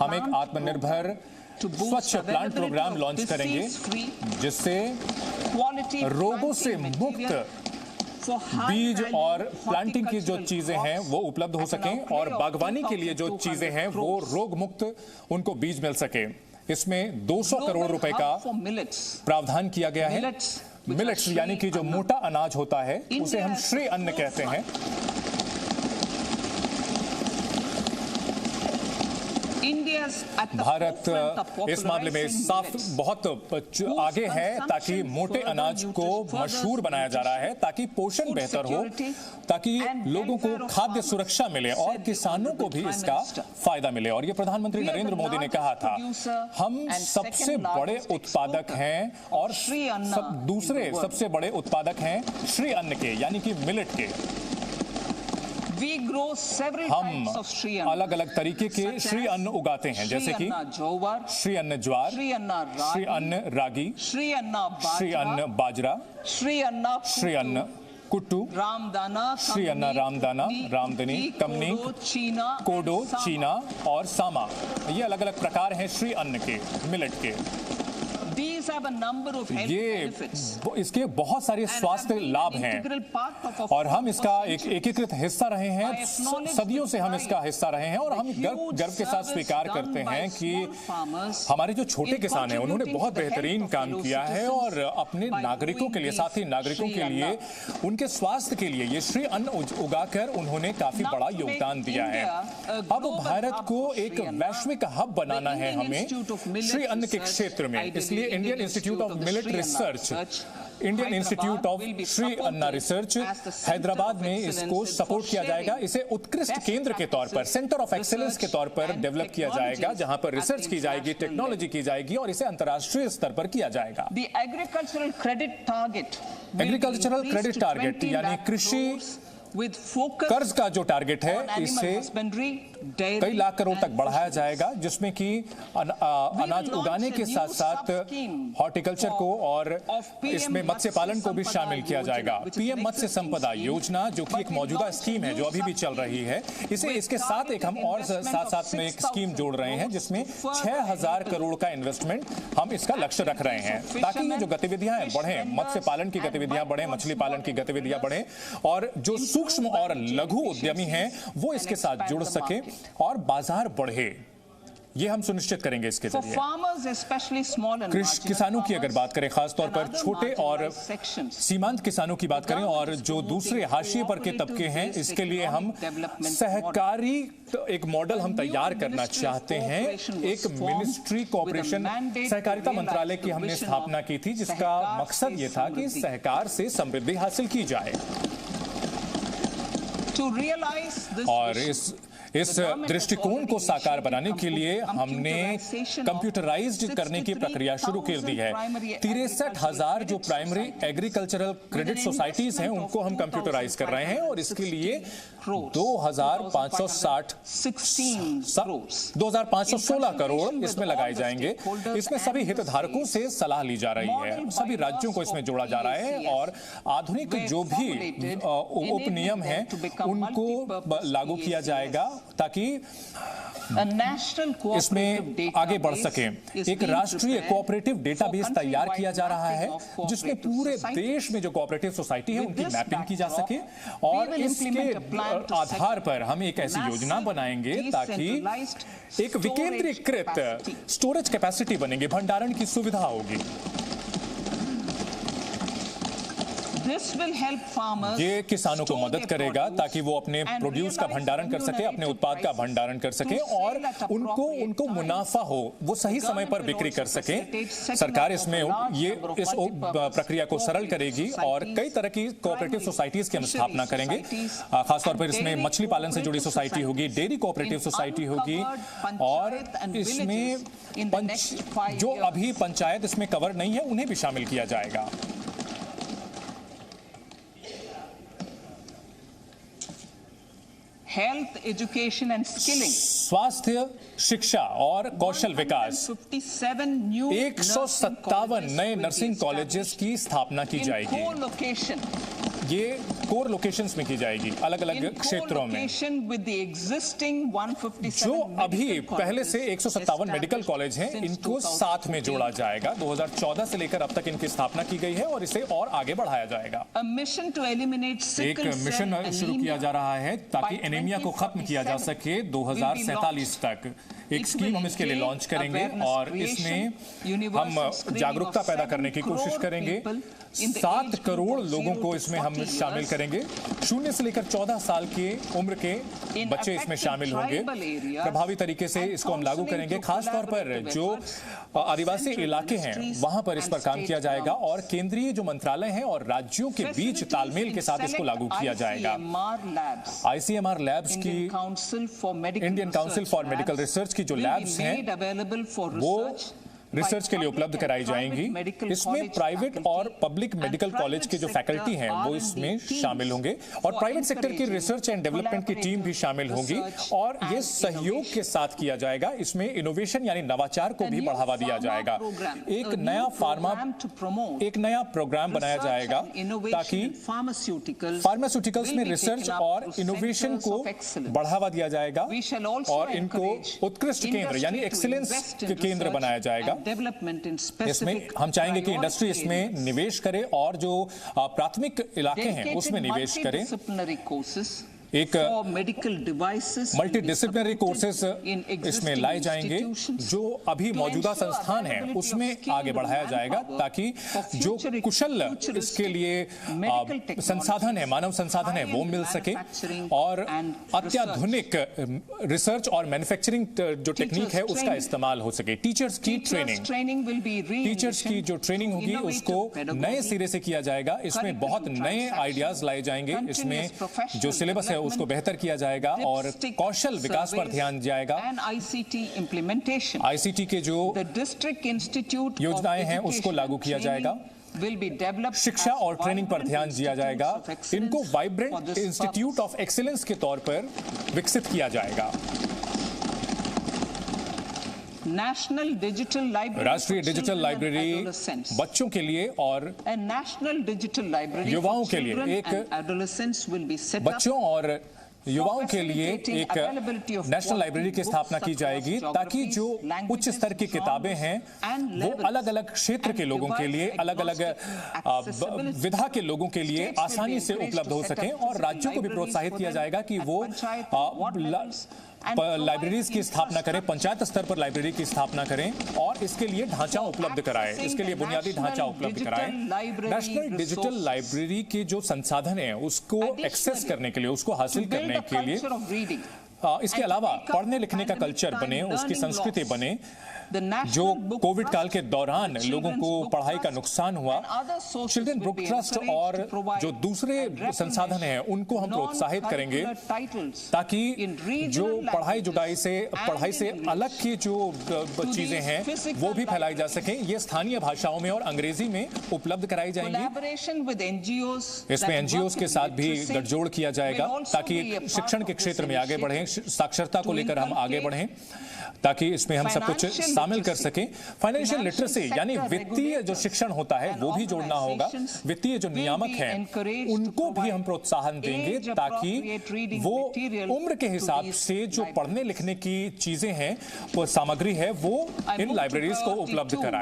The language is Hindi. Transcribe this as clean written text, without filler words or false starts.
हम एक आत्मनिर्भर स्वच्छ प्लांट प्रोग्राम लॉन्च करेंगे जिससे रोगों से मुक्त बीज और प्लांटिंग की जो चीजें हैं वो उपलब्ध हो सकें और बागवानी के लिए जो चीजें हैं वो रोग मुक्त उनको बीज मिल सके। इसमें 200 करोड़ रुपए का प्रावधान किया गया है। मिलेट्स यानी कि जो मोटा अनाज होता है उसे हम श्री अन्न कहते हैं। भारत इस मामले में साफ बहुत आगे है ताकि मोटे अनाज को मशहूर बनाया जा रहा है, ताकि पोषण बेहतर हो, ताकि लोगों को खाद्य सुरक्षा मिले और किसानों को भी इसका फायदा मिले। और ये प्रधानमंत्री नरेंद्र मोदी ने कहा था, हम सबसे बड़े उत्पादक हैं और दूसरे सबसे बड़े उत्पादक हैं श्री अन्न के यानी कि मिलेट के। हम अलग अलग तरीके के श्री अन्न उगाते हैं जैसे कि श्री अन्न ज्वार, श्री अन्न रागी, श्री अन्न बाजरा, श्री अन्न कुट्टू, श्री अन्न रामदाना, रामदनी, कमनी, कोडो, चीना और सामा। ये अलग अलग प्रकार हैं श्री अन्न के, मिलेट के। ये इसके बहुत सारे स्वास्थ्य लाभ हैं और हम इसका एक एकीकृत हिस्सा रहे हैं। सदियों से हम इसका हिस्सा रहे हैं और हम गर्व के साथ स्वीकार करते हैं कि हमारे जो छोटे किसान हैं उन्होंने बहुत बेहतरीन काम किया है और अपने नागरिकों के लिए, साथी नागरिकों के लिए, उनके स्वास्थ्य के लिए ये श्री अन्न उगाकर उन्होंने काफी बड़ा योगदान दिया है। अब भारत को एक वैश्विक हब बनाना है हमें श्री अन्न के क्षेत्र में। इसलिए Indian institute of millet research, Indian institute of Shri Anna research Hyderabad में इसको सपोर्ट किया जाएगा। इसे उत्कृष्ट केंद्र के तौर पर, सेंटर ऑफ एक्सेलेंस के तौर पर डेवलप किया जाएगा, जहां पर रिसर्च की जाएगी, टेक्नोलॉजी की जाएगी और इसे अंतर्राष्ट्रीय स्तर पर किया जाएगा। एग्रीकल्चरल क्रेडिट टारगेट यानी कृषि कर्ज का जो टारगेट है इसे कई लाख करोड़ तक बढ़ाया जाएगा, जिसमें कि अनाज उगाने के साथ साथ हॉर्टिकल्चर को और इसमें मत्स्य पालन को भी शामिल किया जाएगा। पीएम मत्स्य संपदा योजना जो कि एक मौजूदा स्कीम है जो अभी भी चल रही है, इसके साथ एक हम और साथ में एक स्कीम जोड़ रहे हैं जिसमें 6000 करोड़ का इन्वेस्टमेंट हम इसका लक्ष्य रख रहे हैं, ताकि ये जो गतिविधियां बढ़ें, मत्स्य पालन की गतिविधियां बढ़ें, मछली पालन की गतिविधियां बढ़ें और जो सूक्ष्म और लघु उद्यमी हैं वो इसके साथ जुड़ सके और बाजार बढ़े, ये हम सुनिश्चित करेंगे इसके जरिए। किसानों की अगर बात करें, खासतौर पर छोटे और सीमांत किसानों की बात करें और जो दूसरे हाशिए पर के तबके हैं, इसके लिए हम सहकारी एक मॉडल हम तैयार करना चाहते हैं। एक मिनिस्ट्री कोऑपरेशन सहकारिता मंत्रालय की हमने स्थापना की थी, जिसका मकसद ये था कि सहकार से समृद्धि हासिल की जाए। और इस दृष्टिकोण को साकार बनाने के लिए हमने कंप्यूटराइज्ड करने की प्रक्रिया शुरू कर दी है। 63,000 जो प्राइमरी एग्रीकल्चरल क्रेडिट सोसाइटीज हैं उनको हम कंप्यूटराइज कर रहे हैं और इसके लिए 2,516 करोड़ इसमें लगाए जाएंगे। इसमें सभी हितधारकों से सलाह ली जा रही है, सभी राज्यों को इसमें जोड़ा जा रहा है और आधुनिक जो भी उपनियम हैं उनको लागू किया जाएगा ताकि इसमें आगे बढ़ सके। एक राष्ट्रीय कोऑपरेटिव डेटाबेस तैयार किया जा रहा है जिसमें पूरे देश में जो कोऑपरेटिव सोसाइटी है उनकी मैपिंग की जा सके और इसके आधार पर हम एक ऐसी योजना बनाएंगे ताकि एक विकेंद्रीकृत स्टोरेज कैपेसिटी बनेगी, भंडारण की सुविधा होगी। ये किसानों को मदद करेगा ताकि वो अपने प्रोड्यूस का भंडारण कर सके, अपने उत्पाद का भंडारण कर सके और उनको मुनाफा हो, वो सही समय पर बिक्री कर सके। सरकार इसमें इस प्रक्रिया को सरल करेगी और कई तरह की कोऑपरेटिव सोसाइटीज की हम स्थापना करेंगे। खासतौर पर इसमें मछली पालन से जुड़ी सोसाइटी होगी, डेयरी कोऑपरेटिव सोसाइटी होगी और इसमें जो अभी पंचायत इसमें कवर नहीं है उन्हें भी शामिल किया जाएगा। हेल्थ, एजुकेशन एंड स्किलिंग, स्वास्थ्य, शिक्षा और कौशल विकास, 157 नए नर्सिंग कॉलेजेस की स्थापना की जाएगी। ये कोर लोकेशंस में की जाएगी, अलग अलग क्षेत्रों में। जो अभी पहले से 157 मेडिकल कॉलेज हैं, इनको साथ में जोड़ा जाएगा। 2014 से लेकर अब तक इनकी स्थापना की गई है और इसे और आगे बढ़ाया जाएगा। एक मिशन शुरू किया जा रहा है ताकि एनीमिया को खत्म किया जा सके 2047 तक। एक स्कीम हम इसके लिए लॉन्च करेंगे और इसमें हम जागरूकता पैदा करने की कोशिश करेंगे। 7 करोड़ लोगों को इसमें हम शामिल करेंगे। 0 से लेकर 14 साल के उम्र के बच्चे इसमें शामिल होंगे। प्रभावी तरीके से इसको हम लागू करेंगे। खासतौर पर जो आदिवासी इलाके हैं वहां पर इस पर काम किया जाएगा और केंद्रीय जो मंत्रालय हैं और राज्यों के बीच तालमेल के साथ इसको लागू किया जाएगा। ICMR लैब्स की, Indian council for medical research की जो लैब्स हैं वो रिसर्च के लिए उपलब्ध कराई जाएंगी। इसमें प्राइवेट और पब्लिक मेडिकल कॉलेज के जो फैकल्टी हैं वो इसमें शामिल होंगे और प्राइवेट सेक्टर की रिसर्च एंड डेवलपमेंट की टीम भी शामिल होगी और ये सहयोग के साथ किया जाएगा। इसमें इनोवेशन यानी नवाचार को भी बढ़ावा दिया जाएगा। एक नया प्रोग्राम बनाया जाएगा ताकि फार्मास्यूटिकल्स में रिसर्च और इनोवेशन को बढ़ावा दिया जाएगा और इनको उत्कृष्ट केंद्र यानी एक्सीलेंस के केंद्र बनाया जाएगा। इसमें हम चाहेंगे कि इंडस्ट्री इसमें निवेश करे और जो प्राथमिक इलाके हैं उसमें निवेश करें। एक मल्टीडिसिप्लिनरी कोर्सेज इसमें लाए जाएंगे। जो अभी मौजूदा संस्थान है उसमें आगे बढ़ाया जाएगा ताकि जो कुशल इसके लिए संसाधन है, मानव संसाधन है, वो मिल सके और अत्याधुनिक रिसर्च और मैन्युफैक्चरिंग जो टेक्निक है उसका इस्तेमाल हो सके। टीचर्स की जो ट्रेनिंग होगी उसको नए सिरे से किया जाएगा। इसमें बहुत नए आइडियाज लाए जाएंगे। इसमें जो सिलेबस है उसको बेहतर किया जाएगा और कौशल विकास पर ध्यान जाएगा। ICT के जो योजनाएं हैं उसको लागू किया जाएगा। शिक्षा और ट्रेनिंग पर ध्यान दिया जाएगा। इनको वाइब्रेंट इंस्टीट्यूट ऑफ एक्सीलेंस के तौर पर विकसित किया जाएगा। राष्ट्रीय डिजिटल लाइब्रेरी बच्चों के लिए और युवाओं के लिए युवाओं के लिए एक नेशनल लाइब्रेरी की स्थापना की जाएगी ताकि जो उच्च स्तर की किताबें हैं वो अलग अलग क्षेत्र के लोगों के लिए, अलग अलग विधा के लोगों के लिए आसानी से उपलब्ध हो सकें और राज्यों को भी प्रोत्साहित किया जाएगा कि वो लाइब्रेरीज की स्थापना करें, पंचायत स्तर पर लाइब्रेरी की स्थापना करें और इसके लिए ढांचा उपलब्ध कराएं, इसके लिए बुनियादी ढांचा उपलब्ध कराएं। नेशनल डिजिटल लाइब्रेरी के जो संसाधन है उसको एक्सेस करने के लिए, उसको हासिल करने के लिए इसके अलावा पढ़ने लिखने का कल्चर बने, उसकी संस्कृति बने। जो कोविड काल के दौरान लोगों को पढ़ाई का नुकसान हुआ, चिल्ड्रन बुक ट्रस्ट और जो दूसरे संसाधन हैं उनको हम प्रोत्साहित करेंगे ताकि जो पढ़ाई से अलग की जो चीजें हैं वो भी फैलाई जा सकें। ये स्थानीय भाषाओं में और अंग्रेजी में उपलब्ध कराई जाएंगी। इसमें NGOs के साथ भी गठजोड़ किया जाएगा ताकि शिक्षण के क्षेत्र में आगे बढ़ें, साक्षरता को लेकर हम आगे बढ़ें ताकि इसमें हम सब कुछ शामिल कर सकें। फाइनेंशियल लिटरेसी यानी वित्तीय जो शिक्षण होता है वो भी जोड़ना होगा। वित्तीय जो नियामक हैं उनको भी हम प्रोत्साहन देंगे ताकि वो उम्र के हिसाब से जो पढ़ने लिखने की चीजें हैं, वो सामग्री है, वो इन लाइब्रेरीज को उपलब्ध कराएं।